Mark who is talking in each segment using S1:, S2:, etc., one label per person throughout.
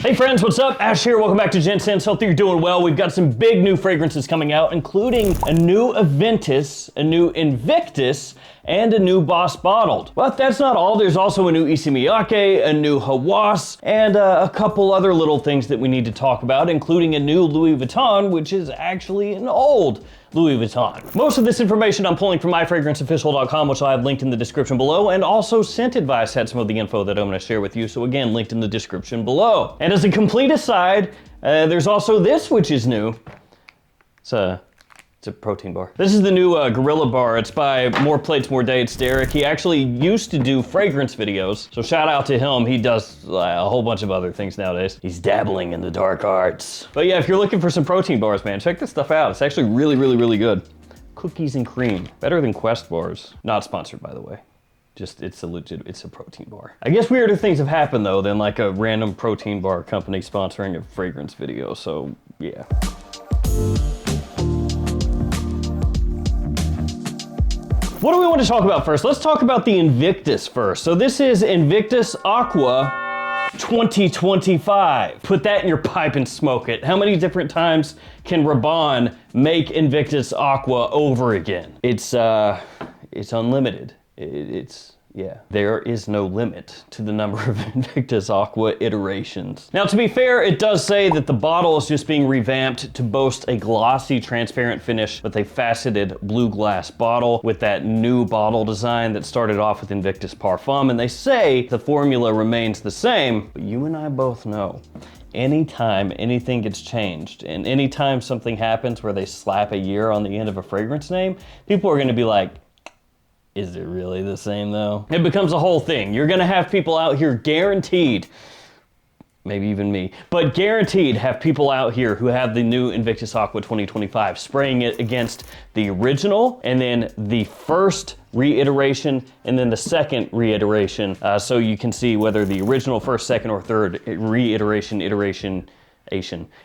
S1: Hey friends, what's up? Ash here, welcome back to Gents. Hope you're doing well. We've got some big new fragrances coming out, including a new Aventus, a new Invictus, and a new Boss Bottled. But that's not all. There's also a new Issey, a new Hawas, and a couple other little things that we need to talk about, including a new Louis Vuitton, which is actually an old Louis Vuitton. Most of this information I'm pulling from myfragranceofficial.com, which I have linked in the description below, and also Scent Advice had some of the info that I'm gonna share with you, so again, linked in the description below. And as a complete aside, there's also this, which is new. It's a protein bar. This is the new Gorilla Bar. It's by More Plates, More Dates, Derek. He actually used to do fragrance videos, so shout out to him. He does a whole bunch of other things nowadays. He's dabbling in the dark arts. But yeah, if you're looking for some protein bars, man, check this stuff out. It's actually really, really, really good. Cookies and cream. Better than Quest bars. Not sponsored, by the way. Just, it's a protein bar. I guess weirder things have happened though than like a random protein bar company sponsoring a fragrance video, so yeah. What do we want to talk about first? Let's talk about the Invictus first. So this is Invictus Aqua 2025. Put that in your pipe and smoke it. How many different times can Rabanne make Invictus Aqua over again? It's unlimited. Yeah, there is no limit to the number of Invictus Aqua iterations. Now, to be fair, it does say that the bottle is just being revamped to boast a glossy, transparent finish with a faceted blue glass bottle with that new bottle design that started off with Invictus Parfum, and they say the formula remains the same, but you and I both know anytime anything gets changed and anytime something happens where they slap a year on the end of a fragrance name, people are gonna be like, is it really the same though? It becomes a whole thing. You're gonna have people out here guaranteed, maybe even me, but guaranteed have people out here who have the new Invictus Aqua 2025 spraying it against the original and then the first reiteration and then the second reiteration, so you can see whether the original, first, second, or third reiteration, iteration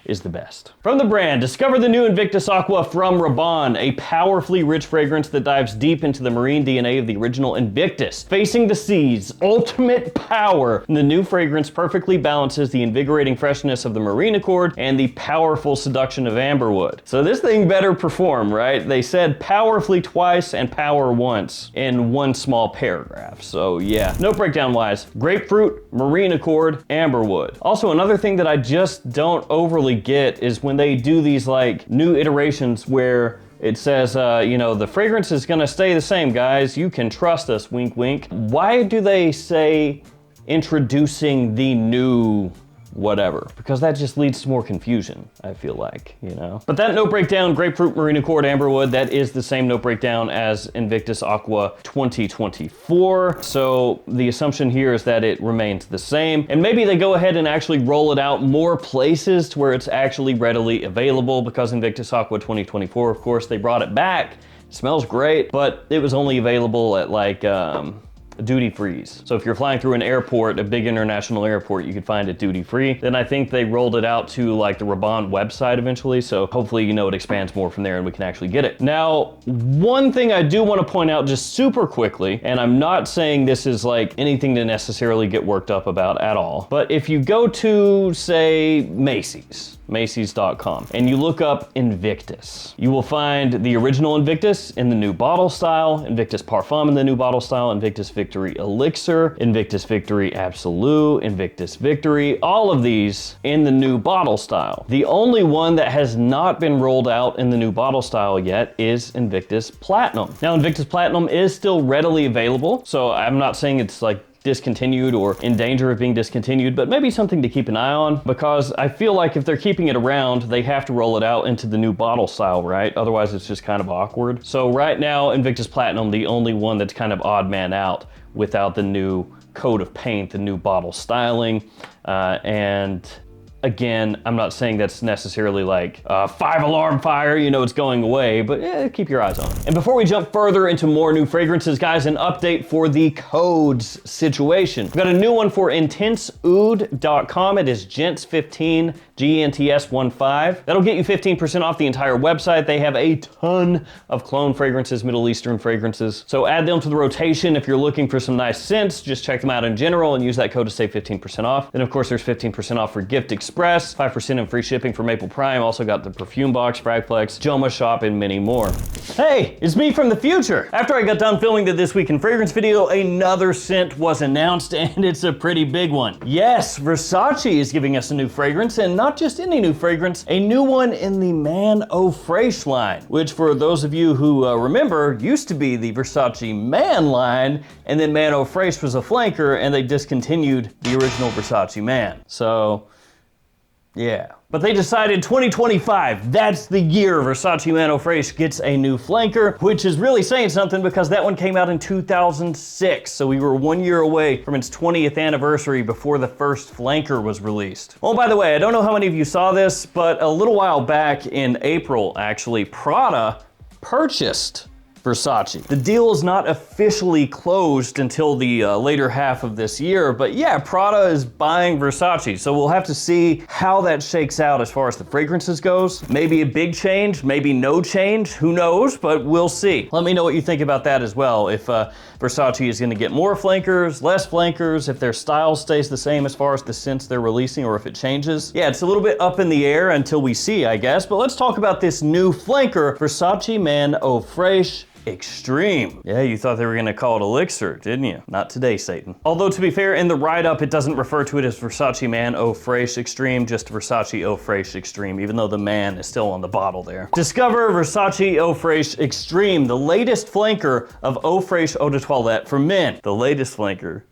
S1: is the best. From the brand, discover the new Invictus Aqua from Rabanne, a powerfully rich fragrance that dives deep into the marine DNA of the original Invictus. Facing the seas, ultimate power. The new fragrance perfectly balances the invigorating freshness of the marine accord and the powerful seduction of amberwood. So this thing better perform, right? They said powerfully twice and power once in one small paragraph. So yeah, note breakdown wise, grapefruit, marine accord, amberwood. Also, another thing that I just don't overly get is when they do these like new iterations where it says, you know, the fragrance is gonna stay the same, guys. You can trust us, wink, wink. Why do they say introducing the new whatever? Because that just leads to more confusion, I feel like, you know? But that note breakdown, grapefruit, marine accord, amberwood, that is the same note breakdown as Invictus Aqua 2024. So the assumption here is that it remains the same. And maybe they go ahead and actually roll it out more places to where it's actually readily available, because Invictus Aqua 2024, of course, they brought it back. It smells great, but it was only available at like, duty frees. So if you're flying through an airport, a big international airport, you could find it duty free. Then I think they rolled it out to like the Rabanne website eventually. So hopefully, you know, it expands more from there and we can actually get it. Now, one thing I do want to point out just super quickly, and I'm not saying this is like anything to necessarily get worked up about at all, but if you go to say Macy's.com, and you look up Invictus, you will find the original Invictus in the new bottle style, Invictus Parfum in the new bottle style, Invictus Victory Elixir, Invictus Victory Absolu, Invictus Victory, all of these in the new bottle style. The only one that has not been rolled out in the new bottle style yet is Invictus Platinum. Now, Invictus Platinum is still readily available, so I'm not saying it's like discontinued or in danger of being discontinued, but maybe something to keep an eye on, because I feel like if they're keeping it around, they have to roll it out into the new bottle style, right? Otherwise it's just kind of awkward. So right now, Invictus Platinum, the only one that's kind of odd man out without the new coat of paint, the new bottle styling, and Again, I'm not saying that's necessarily like a 5-alarm fire, you know it's going away, but keep your eyes on it. And before we jump further into more new fragrances, guys, an update for the codes situation. We've got a new one for intenseoud.com. It is Gents15, GENTS15. That'll get you 15% off the entire website. They have a ton of cologne fragrances, Middle Eastern fragrances. So add them to the rotation if you're looking for some nice scents. Just check them out in general and use that code to save 15% off. Then of course there's 15% off for Gift Express, 5% in free shipping for Maple Prime. Also got the perfume box, Fragflex, JOMASHOP, and many more. Hey, it's me from the future. After I got done filming the This Week in Fragrance video, another scent was announced, and it's a pretty big one. Yes, Versace is giving us a new fragrance, and not just any new fragrance, a new one in the Man Eau Fraiche line, which for those of you who remember, used to be the Versace Man line, and then Man Eau Fraiche was a flanker, and they discontinued the original Versace Man. So, yeah. But they decided 2025, that's the year Versace Man Eau Fraiche gets a new flanker, which is really saying something because that one came out in 2006. So we were 1 year away from its 20th anniversary before the first flanker was released. Oh, by the way, I don't know how many of you saw this, but a little while back in April, actually, Prada purchased Versace. The deal is not officially closed until the later half of this year, but yeah, Prada is buying Versace, so we'll have to see how that shakes out as far as the fragrances goes. Maybe a big change, maybe no change, who knows, but we'll see. Let me know what you think about that as well. If Versace is gonna get more flankers, less flankers, if their style stays the same as far as the scents they're releasing, or if it changes. Yeah, it's a little bit up in the air until we see, I guess, but let's talk about this new flanker, Versace Man Eau Fraiche Extreme. Yeah, you thought they were gonna call it Elixir, didn't you? Not today, Satan. Although to be fair, in the write-up, it doesn't refer to it as Versace Man Eau Fraiche Extreme, just Versace Eau Fraiche Extreme, even though the man is still on the bottle there. Discover Versace Eau Fraiche Extreme, the latest flanker of Eau Fraiche Eau de Toilette for men. The latest flanker?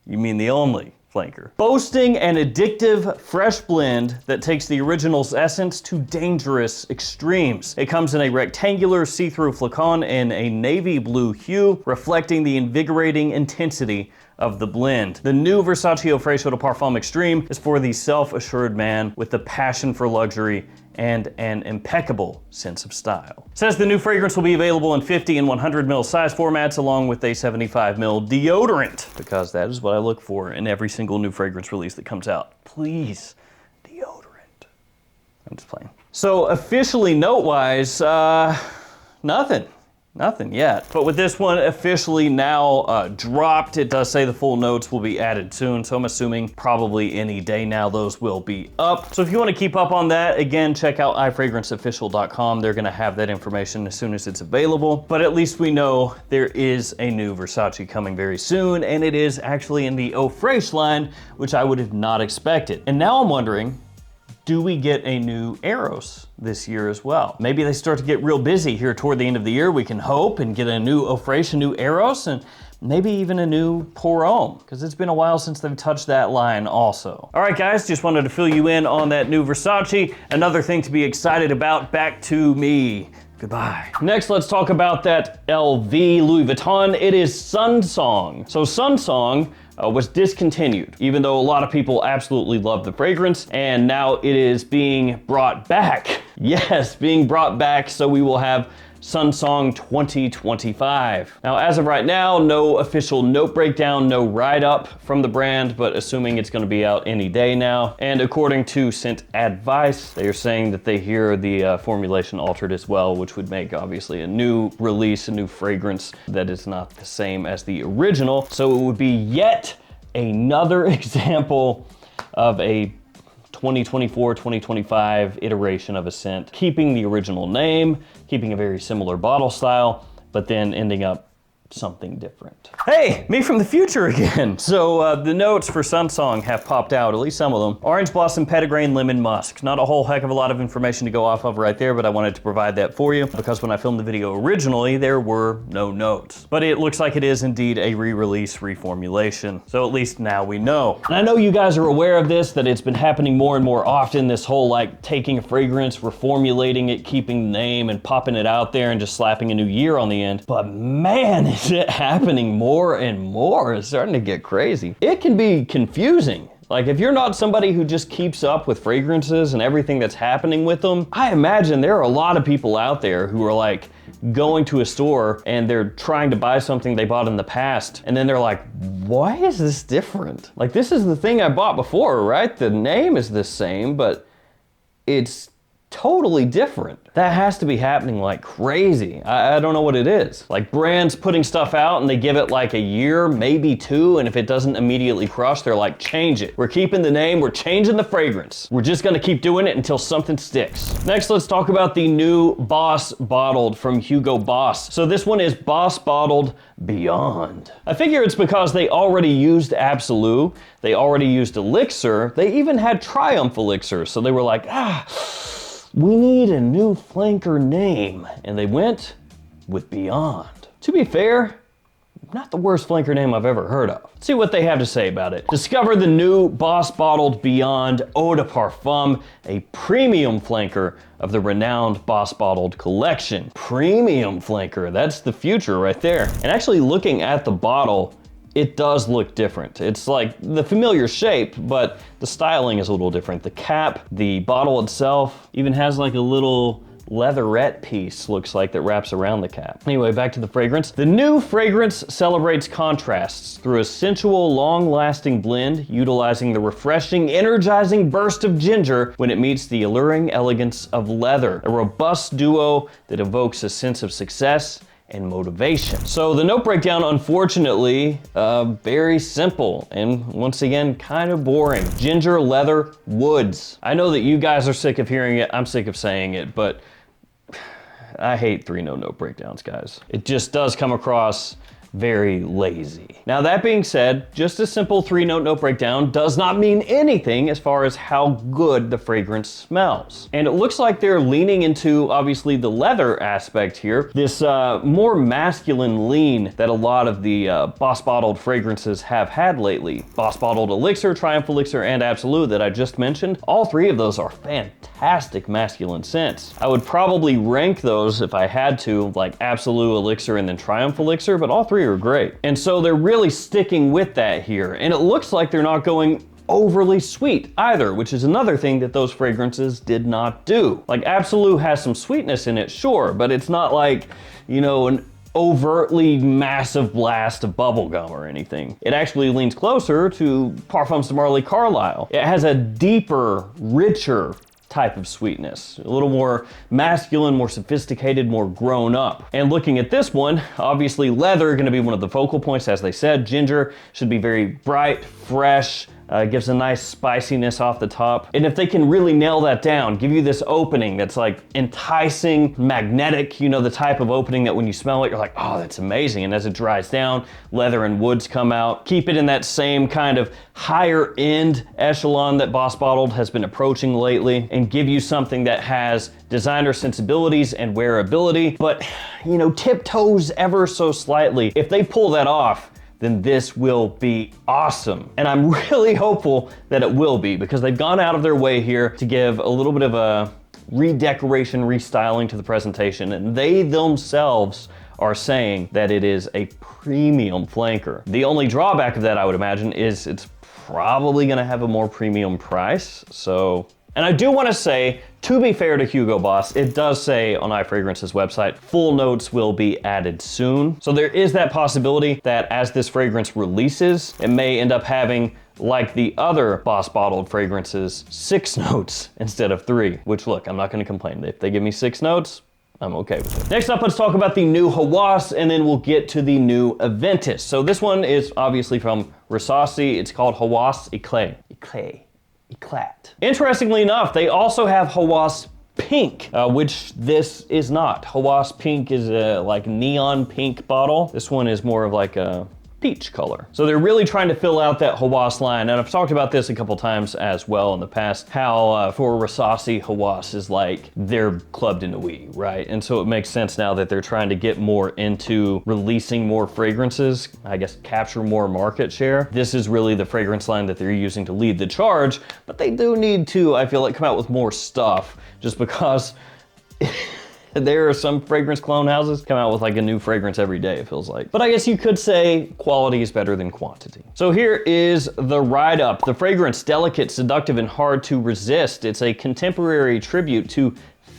S1: You mean the only flanker. Boasting an addictive, fresh blend that takes the original's essence to dangerous extremes. It comes in a rectangular see-through flacon in a navy blue hue, reflecting the invigorating intensity of the blend. The new Versace Eau Fraiche Eau de Parfum Extreme is for the self-assured man with the passion for luxury and an impeccable sense of style. It says the new fragrance will be available in 50 and 100 ml size formats along with a 75 ml deodorant, because that is what I look for in every single new fragrance release that comes out. Please, deodorant. I'm just playing. So officially note-wise, Nothing yet. But with this one officially now dropped, it does say the full notes will be added soon, so I'm assuming probably any day now those will be up. So if you want to keep up on that, again, check out ifragranceofficial.com. They're gonna have that information as soon as it's available. But at least we know there is a new Versace coming very soon, and it is actually in the Eau Fraiche line, which I would have not expected. And now I'm wondering, do we get a new Eros this year as well? Maybe they start to get real busy here toward the end of the year. We can hope and get a new Eau Fraiche, a new Eros, and maybe even a new Homme, because it's been a while since they've touched that line also. All right, guys, just wanted to fill you in on that new Versace. Another thing to be excited about, back to me. Goodbye. Next, let's talk about that LV Louis Vuitton. It is Sun Song. So Sun Song was discontinued, even though a lot of people absolutely love the fragrance, and now it is being brought back. Yes, being brought back, so we will have Sun Song 2025. Now, as of right now, no official note breakdown, no write-up from the brand, but assuming it's gonna be out any day now. And according to Scent Advice, they are saying that they hear the formulation altered as well, which would make obviously a new release, a new fragrance that is not the same as the original. So it would be yet another example of a 2024, 2025 iteration of a scent, keeping the original name, keeping a very similar bottle style, but then ending up something different. Hey, me from the future again. So the notes for Sun Song have popped out, at least some of them. Orange blossom, petitgrain, lemon musk. Not a whole heck of a lot of information to go off of right there, but I wanted to provide that for you because when I filmed the video originally, there were no notes. But it looks like it is indeed a re-release, reformulation. So at least now we know. And I know you guys are aware of this, that it's been happening more and more often, this whole like taking a fragrance, reformulating it, keeping the name and popping it out there and just slapping a new year on the end. But man, is it happening more and more. It's starting to get crazy. It can be confusing Like, if you're not somebody who just keeps up with fragrances and everything that's happening with them, I imagine there are a lot of people out there who are like going to a store and they're trying to buy something they bought in the past, and then they're like, why is this different? Like, this is the thing I bought before, right? The name is the same, but it's totally different. That has to be happening like crazy. I don't know what it is. Like, brands putting stuff out and they give it like a year, maybe 2, and if it doesn't immediately crush, they're like, change it. We're keeping the name, we're changing the fragrance. We're just gonna keep doing it until something sticks. Next, let's talk about the new Boss Bottled from Hugo Boss. So this one is Boss Bottled Beyond. I figure it's because they already used Absolu, they already used Elixir, they even had Triumph Elixir, so they were like, we need a new flanker name, and they went with Beyond. To be fair, not the worst flanker name I've ever heard of. Let's see what they have to say about it. Discover the new Boss Bottled Beyond Eau de Parfum, a premium flanker of the renowned Boss Bottled collection. Premium flanker, that's the future right there. And actually looking at the bottle, it does look different. It's like the familiar shape, but the styling is a little different. The cap, the bottle itself, even has like a little leatherette piece, looks like, that wraps around the cap. Anyway, back to the fragrance. The new fragrance celebrates contrasts through a sensual, long-lasting blend, utilizing the refreshing, energizing burst of ginger when it meets the alluring elegance of leather. A robust duo that evokes a sense of success and motivation. So the note breakdown, unfortunately, very simple and once again, kind of boring. Ginger, leather, woods. I know that you guys are sick of hearing it, I'm sick of saying it, but I hate 3-note note breakdowns, guys. It just does come across very lazy. Now, that being said, just a simple 3-note note breakdown does not mean anything as far as how good the fragrance smells. And it looks like they're leaning into, obviously, the leather aspect here, this more masculine lean that a lot of the Boss Bottled fragrances have had lately. Boss Bottled Elixir, Triumph Elixir, and Absolu that I just mentioned, all 3 of those are fantastic masculine scents. I would probably rank those, if I had to, like Absolu Elixir and then Triumph Elixir, but all 3 are great. And so they're really sticking with that here. And it looks like they're not going overly sweet either, which is another thing that those fragrances did not do. Like, Absolu has some sweetness in it, sure, but it's not like, you know, an overtly massive blast of bubblegum or anything. It actually leans closer to Parfums de Marly Carlisle. It has a deeper, richer type of sweetness, a little more masculine, more sophisticated, more grown up. And looking at this one, obviously leather going to be one of the focal points, as they said. Ginger should be very bright, fresh, gives a nice spiciness off the top. And if they can really nail that down, give you this opening that's like enticing, magnetic, you know, the type of opening that when you smell it, you're like, oh, that's amazing. And as it dries down, leather and woods come out. Keep it in that same kind of higher end echelon that Boss Bottled has been approaching lately, and give you something that has designer sensibilities and wearability, but, you know, tiptoes ever so slightly. If they pull that off, then this will be awesome. And I'm really hopeful that it will be, because they've gone out of their way here to give a little bit of a redecoration, restyling to the presentation, and they themselves are saying that it is a premium flanker. The only drawback of that, I would imagine, is it's probably gonna have a more premium price, so. And I do wanna say, to be fair to Hugo Boss, it does say on iFragrance's website, full notes will be added soon. So there is that possibility that as this fragrance releases, it may end up having, like the other Boss Bottled fragrances, 6 notes instead of 3, which, look, I'm not gonna complain. If they give me 6 notes, I'm okay with it. Next up, let's talk about the new Hawas, and then we'll get to the new Aventus. So this one is obviously from Rasasi. It's called Hawas Eclat. Eclat. Interestingly enough, they also have Hawas Pink, which this is not. Hawas Pink is a like neon pink bottle. This one is more of like a peach color. So they're really trying to fill out that Hawas line. And I've talked about this a couple times as well in the past, how for Rasasi, Hawas is like their Club de Nuit, right? And so it makes sense now that they're trying to get more into releasing more fragrances, I guess capture more market share. This is really the fragrance line that they're using to lead the charge, but they do need to, I feel like, come out with more stuff, just because There are some fragrance cologne houses come out with like a new fragrance every day, it feels like. But I guess you could say quality is better than quantity. So here is the write-up. The fragrance, delicate, seductive, and hard to resist. It's a contemporary tribute to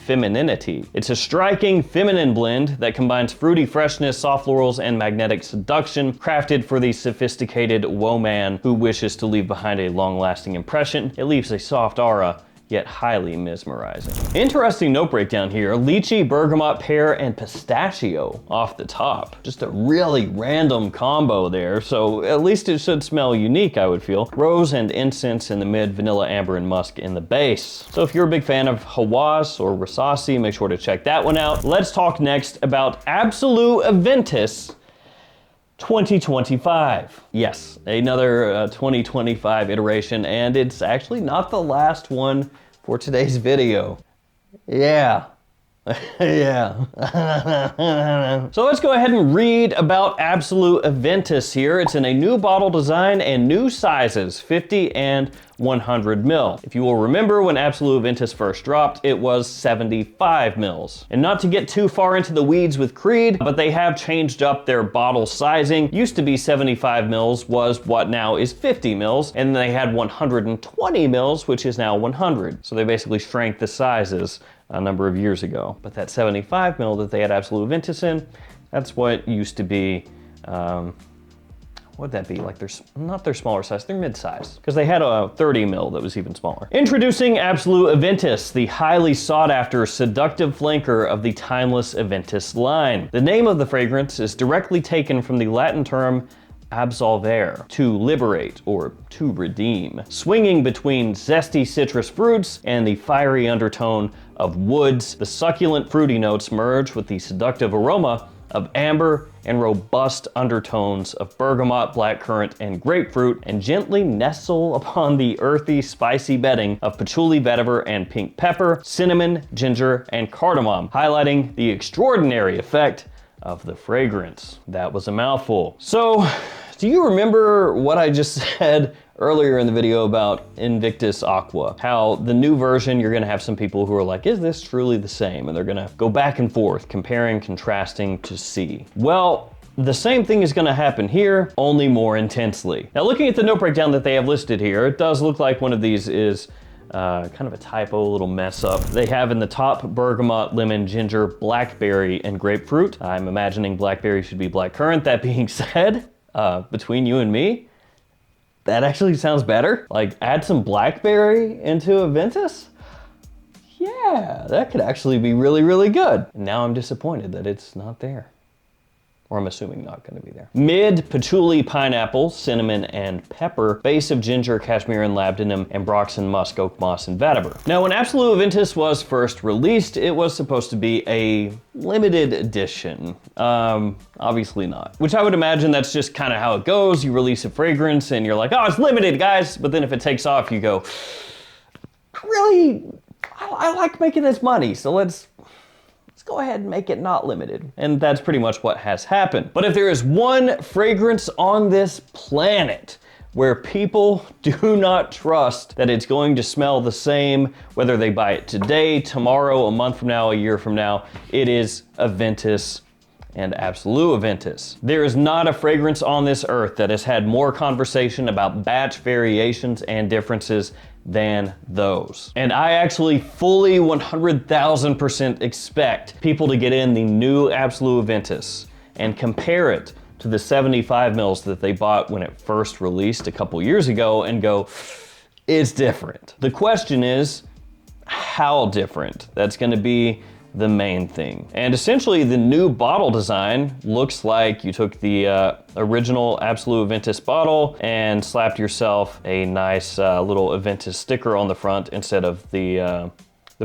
S1: femininity. It's a striking feminine blend that combines fruity freshness, soft florals, and magnetic seduction, crafted for the sophisticated woman who wishes to leave behind a long-lasting impression. It leaves a soft aura, yet highly mesmerizing. Interesting note breakdown here. Lychee, bergamot, pear, and pistachio off the top. Just a really random combo there, so at least it should smell unique, I would feel. Rose and incense in the mid, vanilla, amber, and musk in the base. So if you're a big fan of Hawas or Rasasi, make sure to check that one out. Let's talk next about Absolu Aventus 2025. Yes, another 2025 iteration, and it's actually not the last one for today's video. Yeah. Yeah. So let's go ahead and read about Absolu Aventus here. It's in a new bottle design and new sizes, 50 and 100 ml. If you will remember, when Absolu Aventus first dropped, it was 75 mils. And not to get too far into the weeds with Creed, but they have changed up their bottle sizing. Used to be 75 mils was what now is 50 mils, and they had 120 mils, which is now 100. So they basically shrank the sizes a number of years ago. But that 75 ml that they had Absolu Aventus in, that's what used to be, what'd that be? Like not their smaller size, they're mid-size. Because they had a 30 ml that was even smaller. Introducing Absolu Aventus, the highly sought after seductive flanker of the timeless Aventus line. The name of the fragrance is directly taken from the Latin term absolvere, to liberate or to redeem. Swinging between zesty citrus fruits and the fiery undertone of woods, the succulent fruity notes merge with the seductive aroma of amber and robust undertones of bergamot, blackcurrant, and grapefruit, and gently nestle upon the earthy, spicy bedding of patchouli, vetiver, and pink pepper, cinnamon, ginger, and cardamom, highlighting the extraordinary effect of the fragrance. That was a mouthful. So, do you remember what I just said earlier in the video about Invictus Aqua? How the new version, you're gonna have some people who are like, is this truly the same? And they're gonna go back and forth, comparing, contrasting to see. Well, the same thing is gonna happen here, only more intensely. Now, looking at the note breakdown that they have listed here, it does look like one of these is kind of a typo, a little mess up. They have in the top bergamot, lemon, ginger, blackberry, and grapefruit. I'm imagining blackberry should be blackcurrant. That being said, between you and me, that actually sounds better. Like, add some blackberry into Aventus? Yeah, that could actually be really, really good. And now I'm disappointed that it's not there. Or I'm assuming not gonna be there. Mid, patchouli, pineapple, cinnamon, and pepper. Base of ginger, cashmere, and labdanum, ambroxan, musk, oak moss, and vetiver. Now, when Absolu Aventus was first released, it was supposed to be a limited edition. Obviously not. Which I would imagine that's just kind of how it goes. You release a fragrance and you're like, oh, it's limited, guys. But then if it takes off, you go, I like making this money, so let's go ahead and make it not limited. And that's pretty much what has happened. But if there is one fragrance on this planet where people do not trust that it's going to smell the same, whether they buy it today, tomorrow, a month from now, a year from now, it is Aventus and Absolu Aventus. There is not a fragrance on this earth that has had more conversation about batch variations and differences than those. And I actually fully 100,000% expect people to get in the new Absolu Aventus and compare it to the 75 mils that they bought when it first released a couple years ago and go, it's different. The question is, how different? That's gonna be the main thing. And essentially the new bottle design looks like you took the original Absolu Aventus bottle and slapped yourself a nice little Aventus sticker on the front instead of the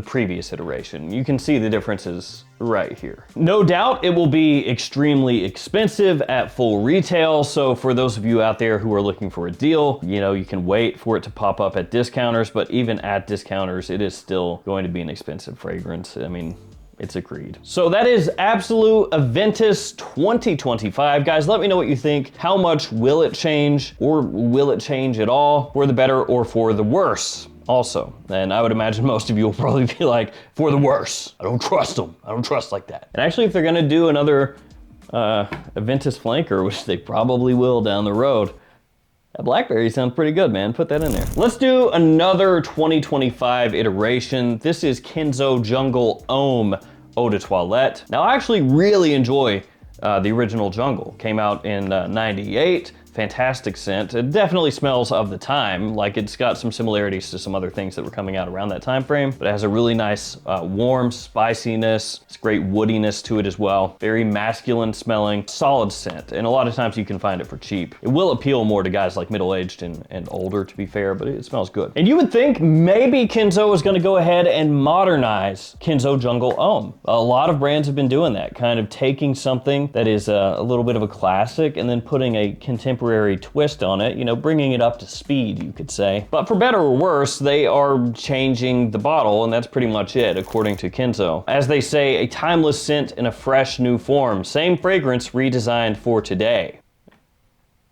S1: previous iteration. You can see the differences right here. No doubt it will be extremely expensive at full retail. So for those of you out there who are looking for a deal, you know, you can wait for it to pop up at discounters, but even at discounters, it is still going to be an expensive fragrance. I mean, it's a Creed. So that is Absolu Aventus 2025. Guys, let me know what you think. How much will it change, or will it change at all, for the better or for the worse? also. And I would imagine most of you will probably be like, for the worse. I don't trust them. I don't trust like that. And actually, if they're gonna do another Aventus flanker, which they probably will down the road, that blackberry sounds pretty good, man. Put that in there. Let's do another 2025 iteration. This is Kenzo Jungle Homme Eau de Toilette. Now, I actually really enjoy the original Jungle. Came out in 98. Fantastic scent. It definitely smells of the time, like it's got some similarities to some other things that were coming out around that time frame, but it has a really nice warm spiciness. It's great woodiness to it as well. Very masculine smelling, solid scent, and a lot of times you can find it for cheap. It will appeal more to guys like middle-aged and older, to be fair, but it smells good. And you would think maybe Kenzo is gonna go ahead and modernize Kenzo Jungle Homme. A lot of brands have been doing that, kind of taking something that is a little bit of a classic and then putting a contemporary twist on it, you know, bringing it up to speed, you could say. But for better or worse, they are changing the bottle, and that's pretty much it, according to Kenzo. As they say, a timeless scent in a fresh new form. Same fragrance redesigned for today.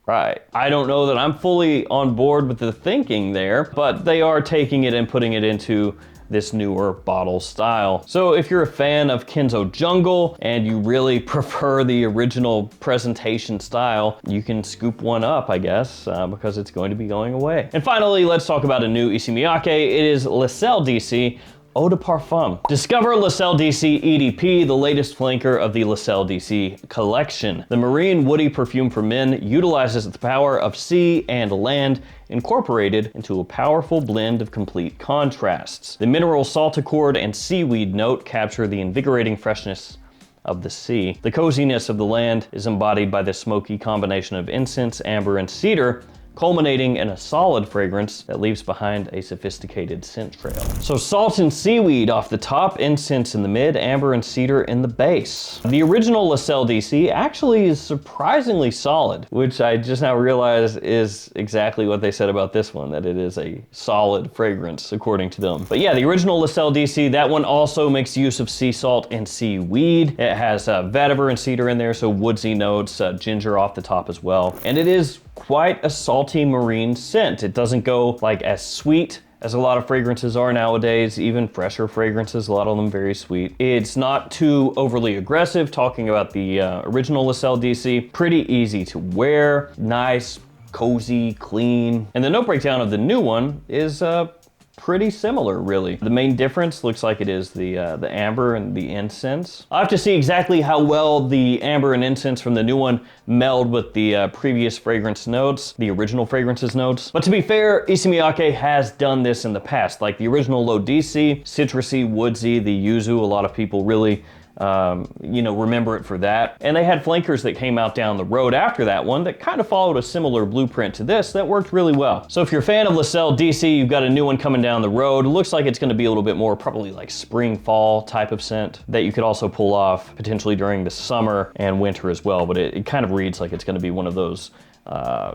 S1: Right. I don't know that I'm fully on board with the thinking there, but they are taking it and putting it into this newer bottle style. So if you're a fan of Kenzo Jungle and you really prefer the original presentation style, you can scoop one up, I guess, because it's going to be going away. And finally, let's talk about a new Issey Miyake. It is Sel D'Issey Eau de Parfum. Discover Sel D'Issey EDP, the latest flanker of the Sel D'Issey collection. The marine woody perfume for men utilizes the power of sea and land incorporated into a powerful blend of complete contrasts. The mineral salt accord and seaweed note capture the invigorating freshness of the sea. The coziness of the land is embodied by the smoky combination of incense, amber, and cedar, culminating in a solid fragrance that leaves behind a sophisticated scent trail. So salt and seaweed off the top, incense in the mid, amber and cedar in the base. The original Sel D'Issey actually is surprisingly solid, which I just now realize is exactly what they said about this one, that it is a solid fragrance according to them. But yeah, the original Sel D'Issey, that one also makes use of sea salt and seaweed. It has vetiver and cedar in there, so woodsy notes, ginger off the top as well. And it is quite a salty marine scent. It doesn't go like as sweet as a lot of fragrances are nowadays, even fresher fragrances, a lot of them very sweet. It's not too overly aggressive, talking about the original Sel D'Issey. Pretty easy to wear, nice, cozy, clean. And the note breakdown of the new one is pretty similar, really. The main difference looks like it is the amber and the incense. I'll have to see exactly how well the amber and incense from the new one meld with the previous fragrance notes, the original fragrances notes. But to be fair, Issey Miyake has done this in the past, like the original Sel D'Issey, citrusy, woodsy, the yuzu. A lot of people really you know, remember it for that. And they had flankers that came out down the road after that one that kind of followed a similar blueprint to this that worked really well. So if you're a fan of Sel D'Issey, you've got a new one coming down the road. It looks like it's going to be a little bit more probably like spring, fall type of scent that you could also pull off potentially during the summer and winter as well. But it kind of reads like it's going to be one of those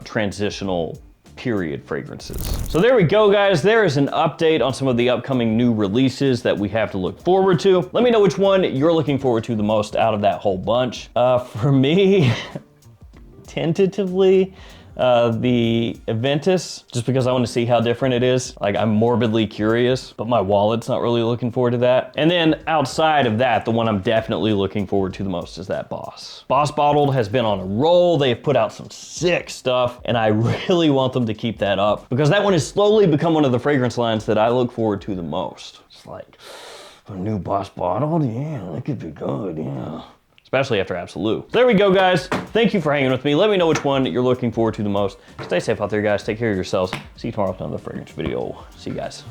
S1: transitional period fragrances. So there we go, guys. There is an update on some of the upcoming new releases that we have to look forward to. Let me know which one you're looking forward to the most out of that whole bunch. For me, tentatively, the Aventus, just because I want to see how different it is. Like, I'm morbidly curious, but my wallet's not really looking forward to that. And then outside of that, the one I'm definitely looking forward to the most is that Boss. Boss Bottled has been on a roll. They've put out some sick stuff, and I really want them to keep that up because that one has slowly become one of the fragrance lines that I look forward to the most. It's like, a new Boss Bottled? Yeah, that could be good, yeah. Especially after Absolu. So there we go, guys. Thank you for hanging with me. Let me know which one you're looking forward to the most. Stay safe out there, guys. Take care of yourselves. See you tomorrow with another fragrance video. See you guys.